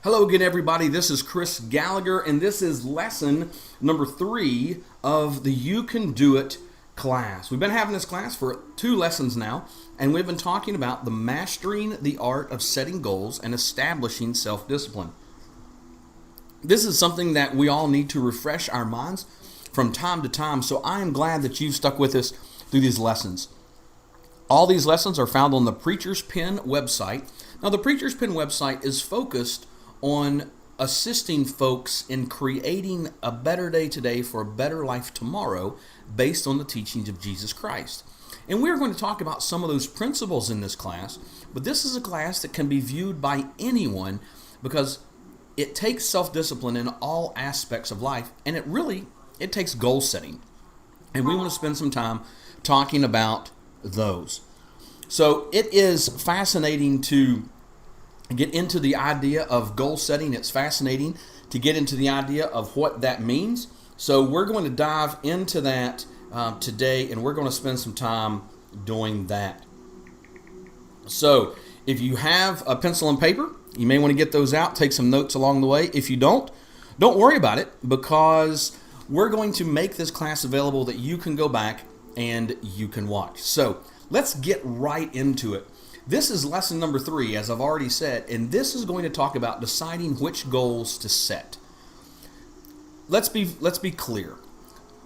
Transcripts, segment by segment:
Hello again, everybody. This is Chris Gallagher, and this is lesson number 3 of the You Can Do It class. We've been having this class for 2 lessons now, and we've been talking about the mastering the art of setting goals and establishing self-discipline. This is something that we all need to refresh our minds from time to time, so I am glad that you've stuck with us through these lessons. All these lessons are found on the Preacher's Pen website. Now, the Preacher's Pen website is focused on assisting folks in creating a better day today for a better life tomorrow based on the teachings of Jesus Christ. And we're going to talk about some of those principles in this class, but this is a class that can be viewed by anyone because it takes self-discipline in all aspects of life, and it takes goal setting. And we want to spend some time talking about those. So it is fascinating to get into the idea of goal setting. It's fascinating to get into the idea of what that means. So we're going to dive into that today, and we're going to spend some time doing that. So if you have a pencil and paper, you may want to get those out, take some notes along the way. If you don't worry about it, because we're going to make this class available that you can go back and you can watch. So let's get right into it. This is lesson number 3, as I've already said, and this is going to talk about deciding which goals to set. Let's be clear.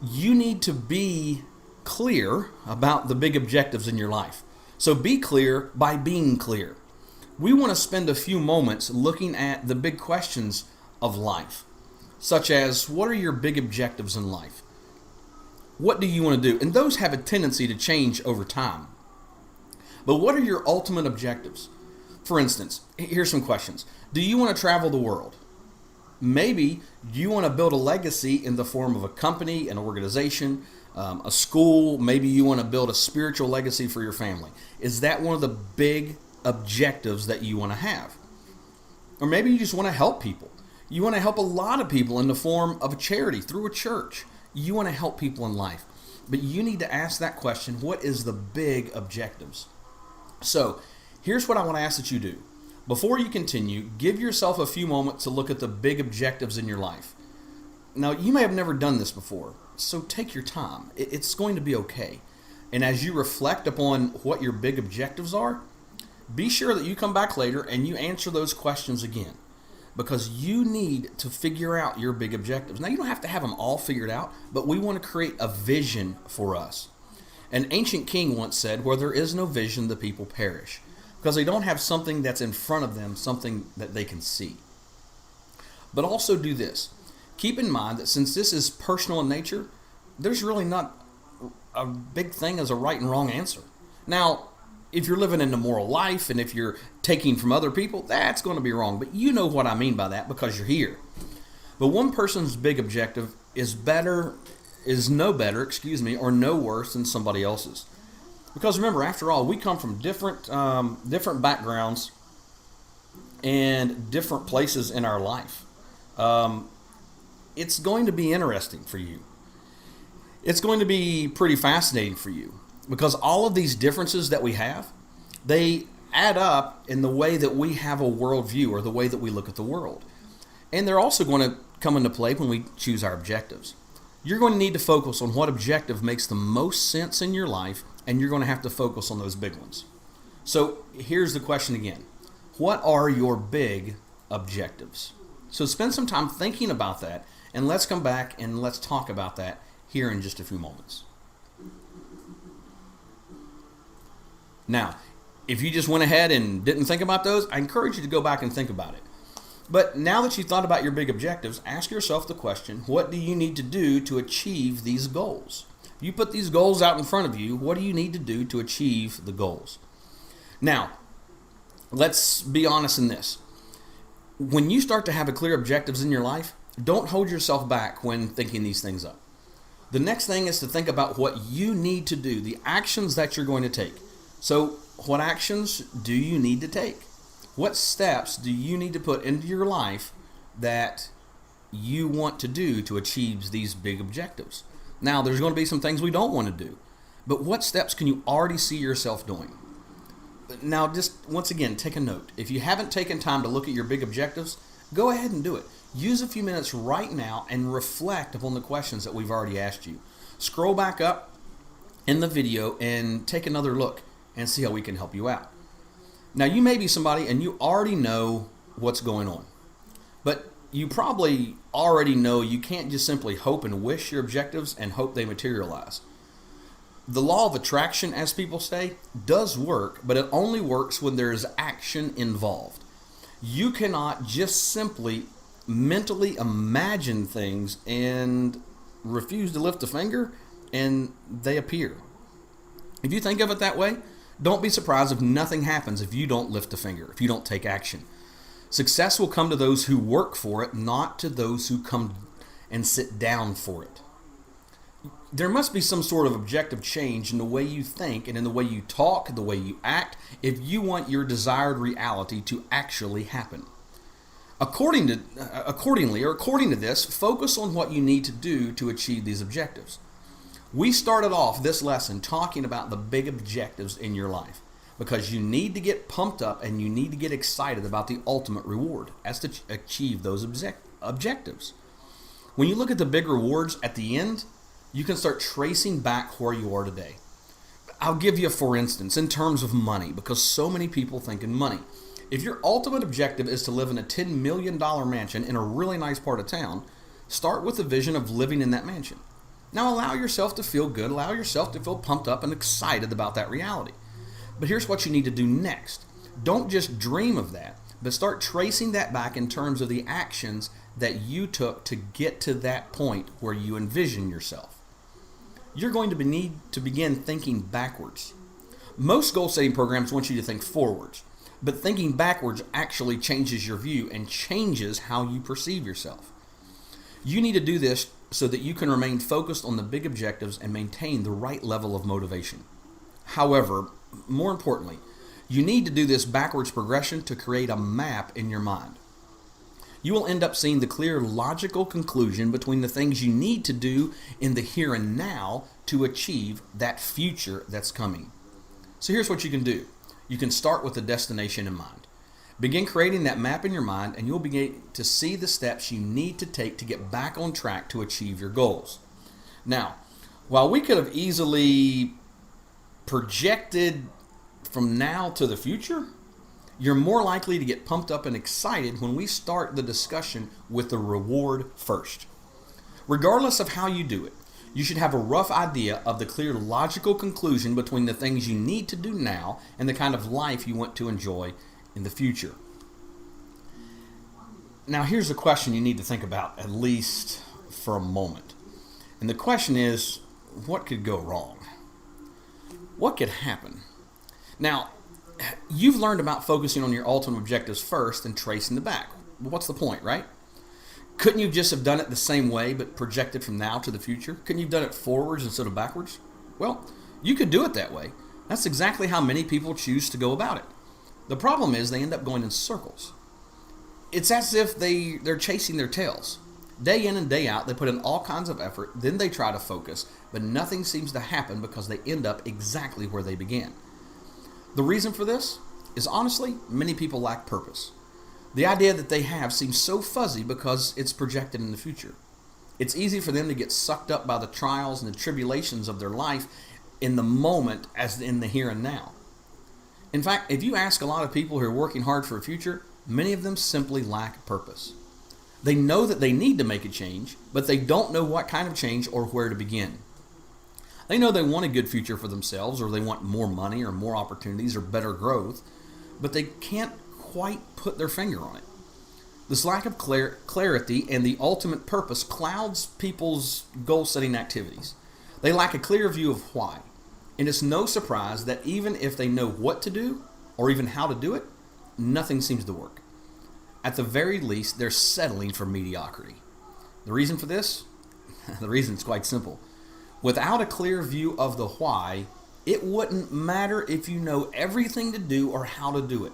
You need to be clear about the big objectives in your life. So be clear by being clear. We want to spend a few moments looking at the big questions of life, such as, what are your big objectives in life? What do you want to do? And those have a tendency to change over time. But what are your ultimate objectives? For instance, here's some questions. Do you want to travel the world? Maybe you want to build a legacy in the form of a company, an organization, a school. Maybe you want to build a spiritual legacy for your family. Is that one of the big objectives that you want to have? Or maybe you just want to help people. You want to help a lot of people in the form of a charity, through a church. You want to help people in life. But you need to ask that question, what is the big objectives? So here's what I want to ask that you do. Before you continue, give yourself a few moments to look at the big objectives in your life. Now, you may have never done this before, so take your time. It's going to be okay. And as you reflect upon what your big objectives are, be sure that you come back later and you answer those questions again, because you need to figure out your big objectives. Now, you don't have to have them all figured out, but we want to create a vision for us. An ancient king once said, where there is no vision, the people perish, because they don't have something that's in front of them, something that they can see. But also do this. Keep in mind that since this is personal in nature, there's really not a big thing as a right and wrong answer. Now, if you're living an immoral life and if you're taking from other people, that's going to be wrong. But you know what I mean by that because you're here. But one person's big objective is no better, or no worse than somebody else's. Because remember, after all, we come from different backgrounds and different places in our life. It's going to be interesting for you. It's going to be pretty fascinating for you because all of these differences that we have, they add up in the way that we have a worldview or the way that we look at the world. And they're also going to come into play when we choose our objectives. You're going to need to focus on what objective makes the most sense in your life, and you're going to have to focus on those big ones. So here's the question again. What are your big objectives? So spend some time thinking about that, and let's come back and let's talk about that here in just a few moments. Now, if you just went ahead and didn't think about those, I encourage you to go back and think about it. But now that you've thought about your big objectives, ask yourself the question, what do you need to do to achieve these goals? You put these goals out in front of you, what do you need to do to achieve the goals? Now, let's be honest in this. When you start to have a clear objectives in your life, don't hold yourself back when thinking these things up. The next thing is to think about what you need to do, the actions that you're going to take. So, what actions do you need to take? What steps do you need to put into your life that you want to do to achieve these big objectives? Now, there's going to be some things we don't want to do, but what steps can you already see yourself doing? Now, just once again, take a note. If you haven't taken time to look at your big objectives, Go ahead and do it. Use a few minutes right now and reflect upon the questions that we've already asked you. Scroll back up in the video and take another look and see how we can help you out. Now, you may be somebody and you already know what's going on, but you probably already know you can't just simply hope and wish your objectives and hope they materialize. The law of attraction, as people say, does work, but it only works when there is action involved. You cannot just simply mentally imagine things and refuse to lift a finger and they appear. If you think of it that way, don't be surprised if nothing happens if you don't lift a finger, if you don't take action. Success will come to those who work for it, not to those who come and sit down for it. There must be some sort of objective change in the way you think and in the way you talk, the way you act, if you want your desired reality to actually happen. According to this, focus on what you need to do to achieve these objectives. We started off this lesson talking about the big objectives in your life because you need to get pumped up and you need to get excited about the ultimate reward as to achieve those objectives. When you look at the big rewards at the end, you can start tracing back where you are today. I'll give you, for instance, in terms of money, because so many people think in money. If your ultimate objective is to live in a $10 million mansion in a really nice part of town, start with the vision of living in that mansion. Now allow yourself to feel good, allow yourself to feel pumped up and excited about that reality. But here's what you need to do next. Don't just dream of that, but start tracing that back in terms of the actions that you took to get to that point where you envision yourself. You're going to need to begin thinking backwards. Most goal-setting programs want you to think forwards, but thinking backwards actually changes your view and changes how you perceive yourself. You need to do this so that you can remain focused on the big objectives and maintain the right level of motivation. However, more importantly, you need to do this backwards progression to create a map in your mind. You will end up seeing the clear logical conclusion between the things you need to do in the here and now to achieve that future that's coming. So here's what you can do. You can start with the destination in mind. Begin creating that map in your mind and you'll begin to see the steps you need to take to get back on track to achieve your goals. Now, while we could have easily projected from now to the future, you're more likely to get pumped up and excited when we start the discussion with the reward first. Regardless of how you do it, you should have a rough idea of the clear logical conclusion between the things you need to do now and the kind of life you want to enjoy in the future. Now here's a question you need to think about, at least for a moment. And the question is, what could go wrong? What could happen? Now, you've learned about focusing on your ultimate objectives first and tracing the back. What's the point, right? Couldn't you just have done it the same way but projected from now to the future? Couldn't you have done it forwards instead of backwards? Well, you could do it that way. That's exactly how many people choose to go about it. The problem is they end up going in circles. It's as if they're chasing their tails. Day in and day out, they put in all kinds of effort, then they try to focus, but nothing seems to happen because they end up exactly where they began. The reason for this is honestly, many people lack purpose. The idea that they have seems so fuzzy because it's projected in the future. It's easy for them to get sucked up by the trials and the tribulations of their life in the moment as in the here and now. In fact, if you ask a lot of people who are working hard for a future, many of them simply lack purpose. They know that they need to make a change, but they don't know what kind of change or where to begin. They know they want a good future for themselves, or they want more money or more opportunities or better growth, but they can't quite put their finger on it. This lack of clarity and the ultimate purpose clouds people's goal-setting activities. They lack a clear view of why. And it's no surprise that even if they know what to do, or even how to do it, nothing seems to work. At the very least, they're settling for mediocrity. The reason for this? The reason is quite simple. Without a clear view of the why, it wouldn't matter if you know everything to do or how to do it.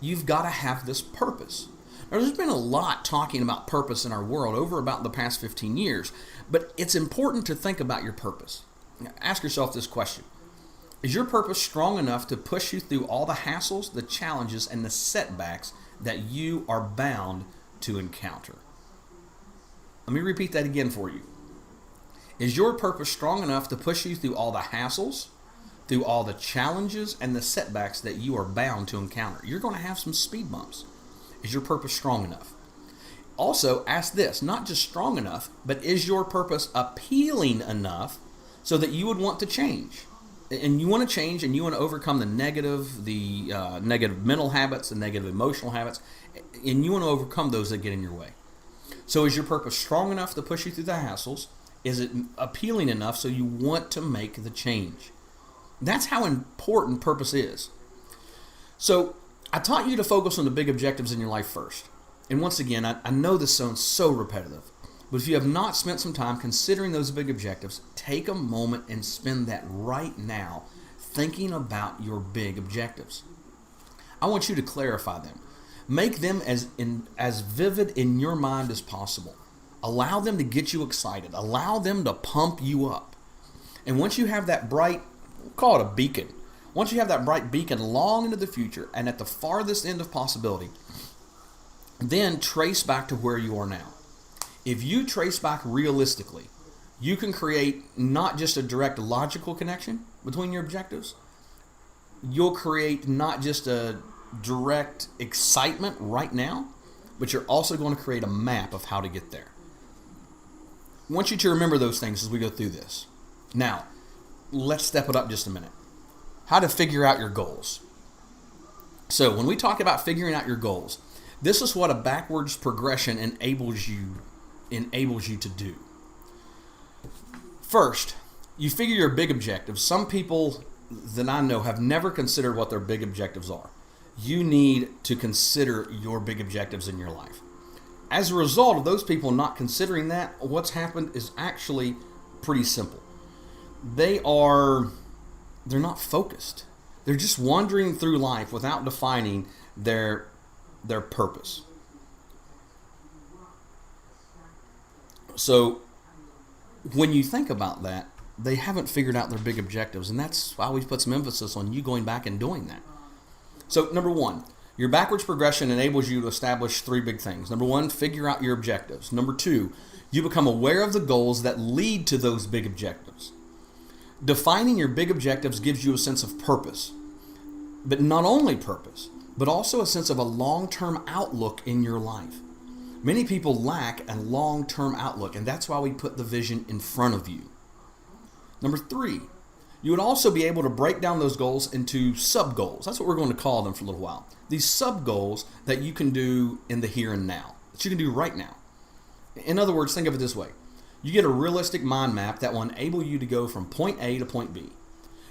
You've got to have this purpose. Now, there's been a lot talking about purpose in our world over about the past 15 years, but it's important to think about your purpose. Now, ask yourself this question. Is your purpose strong enough to push you through all the hassles, the challenges, and the setbacks that you are bound to encounter. Let me repeat that again for you. Is your purpose strong enough to push you through all the hassles, through all the challenges and the setbacks that you are bound to encounter? You're going to have some speed bumps. Is your purpose strong enough? Also, ask this, not just strong enough, but is your purpose appealing enough so that you would want to change? And you want to change and you want to overcome the negative mental habits, the negative emotional habits, and you want to overcome those that get in your way. So is your purpose strong enough to push you through the hassles? Is it appealing enough so you want to make the change? That's how important purpose is. So I taught you to focus on the big objectives in your life first. And once again, I know this sounds so repetitive, but if you have not spent some time considering those big objectives, take a moment and spend that right now thinking about your big objectives. I want you to clarify them. Make them as vivid in your mind as possible. Allow them to get you excited. Allow them to pump you up. And once you have that bright, we'll call it a beacon. Once you have that bright beacon long into the future and at the farthest end of possibility, then trace back to where you are now. If you trace back realistically, you can create not just a direct logical connection between your objectives. You'll create not just a direct excitement right now, but you're also going to create a map of how to get there. I want you to remember those things as we go through this. Now, let's step it up just a minute. How to figure out your goals. So when we talk about figuring out your goals, this is what a backwards progression enables you to do. First, you figure your big objectives. Some people that I know have never considered what their big objectives are. You need to consider your big objectives in your life. As a result of those people not considering that, what's happened is actually pretty simple. They're not focused. They're just wandering through life without defining their purpose. So when you think about that, they haven't figured out their big objectives, and that's why we put some emphasis on you going back and doing that. So number one, your backwards progression enables you to establish three big things. Number one, figure out your objectives. Number two, you become aware of the goals that lead to those big objectives. Defining your big objectives gives you a sense of purpose, but not only purpose, but also a sense of a long-term outlook in your life. Many people lack a long-term outlook, and that's why we put the vision in front of you. Number three, you would also be able to break down those goals into sub-goals. That's what we're going to call them for a little while. These sub-goals that you can do in the here and now, that you can do right now. In other words, think of it this way. You get a realistic mind map that will enable you to go from point A to point B.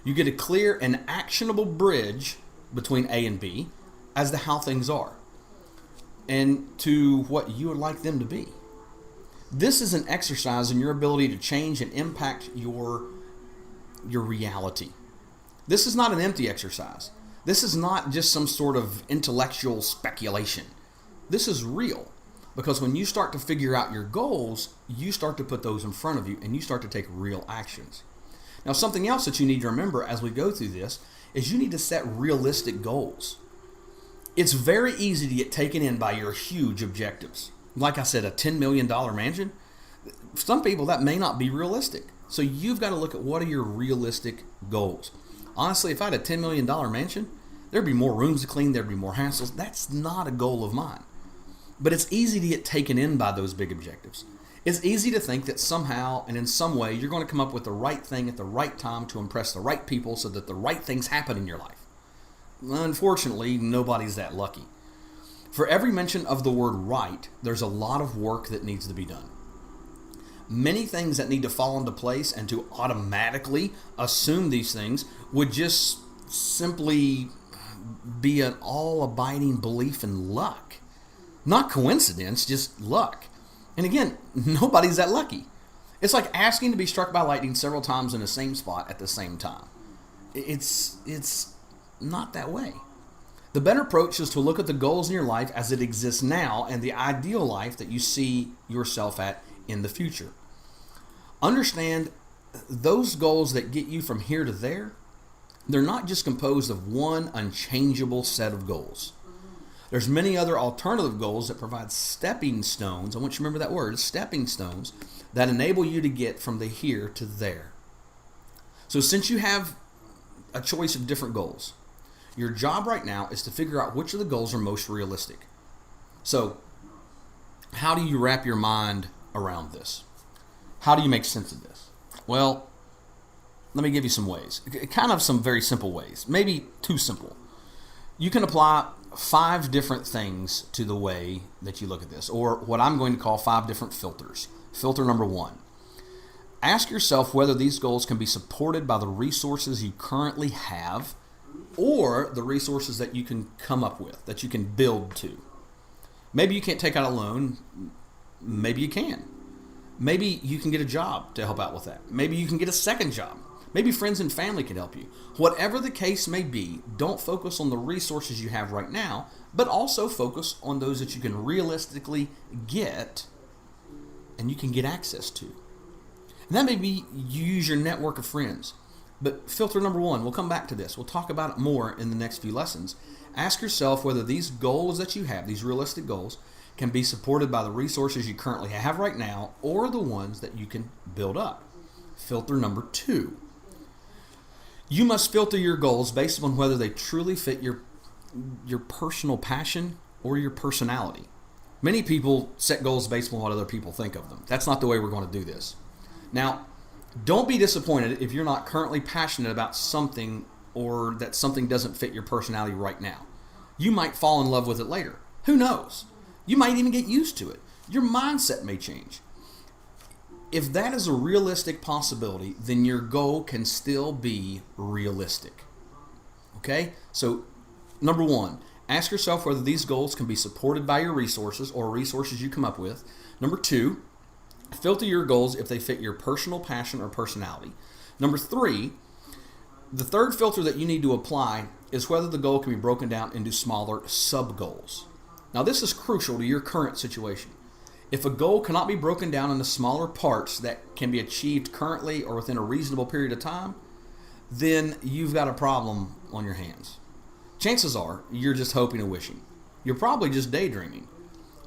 You get a clear and actionable bridge between A and B as to how things are and to what you would like them to be. This is an exercise in your ability to change and impact your reality. This is not an empty exercise. This is not just some sort of intellectual speculation. This is real, because when you start to figure out your goals, you start to put those in front of you and you start to take real actions. Now, something else that you need to remember as we go through this is you need to set realistic goals. It's very easy to get taken in by your huge objectives. Like I said, a $10 million mansion. For some people, that may not be realistic. So you've got to look at what are your realistic goals. Honestly, if I had a $10 million mansion, there'd be more rooms to clean, there'd be more hassles. That's not a goal of mine. But it's easy to get taken in by those big objectives. It's easy to think that somehow and in some way you're going to come up with the right thing at the right time to impress the right people so that the right things happen in your life. Unfortunately, nobody's that lucky. For every mention of the word right, there's a lot of work that needs to be done. Many things that need to fall into place, and to automatically assume these things would just simply be an all-abiding belief in luck. Not coincidence, just luck. And again, nobody's that lucky. It's like asking to be struck by lightning several times in the same spot at the same time. It's not that way. The better approach is to look at the goals in your life as it exists now and the ideal life that you see yourself at in the future. Understand those goals that get you from here to there, they're not just composed of one unchangeable set of goals. There's many other alternative goals that provide stepping stones. I want you to remember that word, stepping stones, that enable you to get from the here to there. So since you have a choice of different goals, your job right now is to figure out which of the goals are most realistic. So how do you wrap your mind around this? How do you make sense of this? Well, let me give you some ways. Kind of some very simple ways. Maybe too simple. You can apply 5 different things to the way that you look at this, or what I'm going to call 5 different filters. Filter number 1. Ask yourself whether these goals can be supported by the resources you currently have or the resources that you can come up with, that you can build to. Maybe you can't take out a loan. Maybe you can. Maybe you can get a job to help out with that. Maybe you can get a second job. Maybe friends and family can help you. Whatever the case may be, don't focus on the resources you have right now, but also focus on those that you can realistically get and you can get access to. And that may be you use your network of friends. But filter number 1, we'll come back to this. We'll talk about it more in the next few lessons. Ask yourself whether these goals that you have, these realistic goals, can be supported by the resources you currently have right now or the ones that you can build up. Filter number 2. You must filter your goals based on whether they truly fit your personal passion or your personality. Many people set goals based on what other people think of them. That's not the way we're going to do this. Now, don't be disappointed if you're not currently passionate about something or that something doesn't fit your personality right now. You might fall in love with it later. Who knows? You might even get used to it. Your mindset may change. If that is a realistic possibility, then your goal can still be realistic. Okay? So, number 1, ask yourself whether these goals can be supported by your resources or resources you come up with. Number 2, filter your goals if they fit your personal passion or personality. Number 3, the third filter that you need to apply is whether the goal can be broken down into smaller sub-goals. Now, this is crucial to your current situation. If a goal cannot be broken down into smaller parts that can be achieved currently or within a reasonable period of time, then you've got a problem on your hands. Chances are you're just hoping and wishing. You're probably just daydreaming.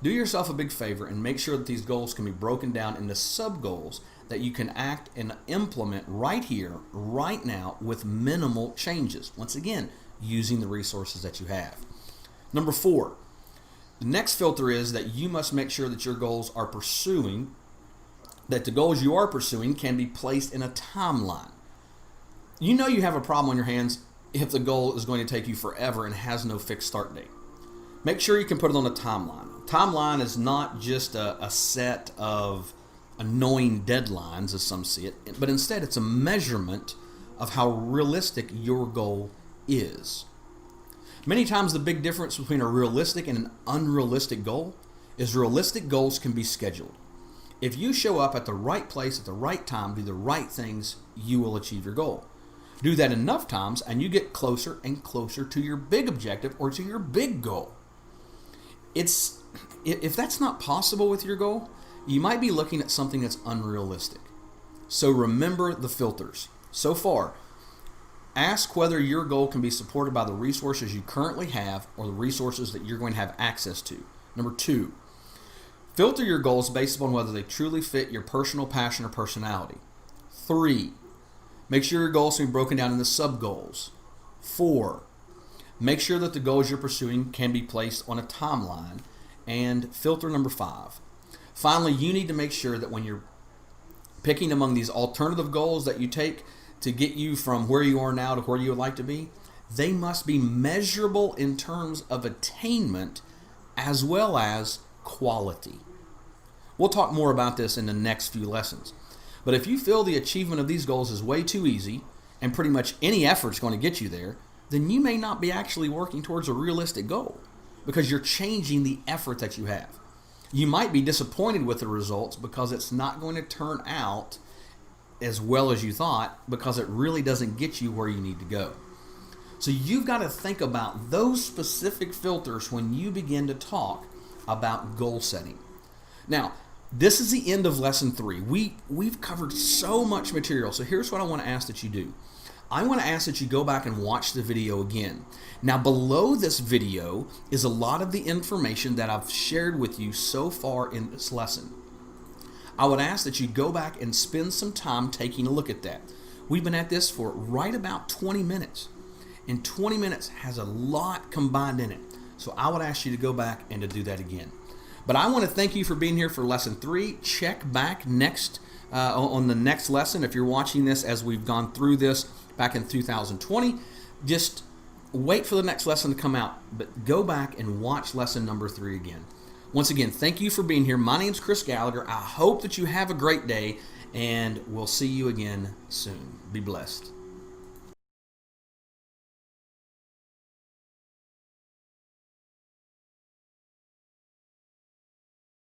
Do yourself a big favor and make sure that these goals can be broken down into sub-goals that you can act and implement right here, right now, with minimal changes. Once again, using the resources that you have. Number 4, the next filter is that you must make sure that your goals are pursuing, that the goals you are pursuing can be placed in a timeline. You know you have a problem on your hands if the goal is going to take you forever and has no fixed start date. Make sure you can put it on a timeline. Timeline is not just a set of annoying deadlines, as some see it, but instead it's a measurement of how realistic your goal is. Many times the big difference between a realistic and an unrealistic goal is realistic goals can be scheduled. If you show up at the right place at the right time, do the right things, you will achieve your goal. Do that enough times and you get closer and closer to your big objective or to your big goal. If that's not possible with your goal, you might be looking at something that's unrealistic. So remember the filters. So far, ask whether your goal can be supported by the resources you currently have or the resources that you're going to have access to. Number 2, filter your goals based upon whether they truly fit your personal passion or personality. 3, make sure your goals can be broken down into sub-goals. 4, make sure that the goals you're pursuing can be placed on a timeline. And filter number 5. Finally, you need to make sure that when you're picking among these alternative goals that you take to get you from where you are now to where you would like to be, they must be measurable in terms of attainment as well as quality. We'll talk more about this in the next few lessons. But if you feel the achievement of these goals is way too easy and pretty much any effort's going to get you there, then you may not be actually working towards a realistic goal because you're changing the effort that you have. You might be disappointed with the results because it's not going to turn out as well as you thought because it really doesn't get you where you need to go. So you've got to think about those specific filters when you begin to talk about goal setting. Now, this is the end of lesson 3. We've covered so much material. So here's what I want to ask that you do. I want to ask that you go back and watch the video again. Now, below this video is a lot of the information that I've shared with you so far in this lesson. I would ask that you go back and spend some time taking a look at that. We've been at this for right about 20 minutes, and 20 minutes has a lot combined in it. So I would ask you to go back and to do that again. But I want to thank you for being here for lesson 3. Check back next on the next lesson. If you're watching this as we've gone through this back in 2020, just wait for the next lesson to come out. But go back and watch lesson number 3 again. Once again, thank you for being here. My name's Chris Gallagher. I hope that you have a great day, and we'll see you again soon. Be blessed.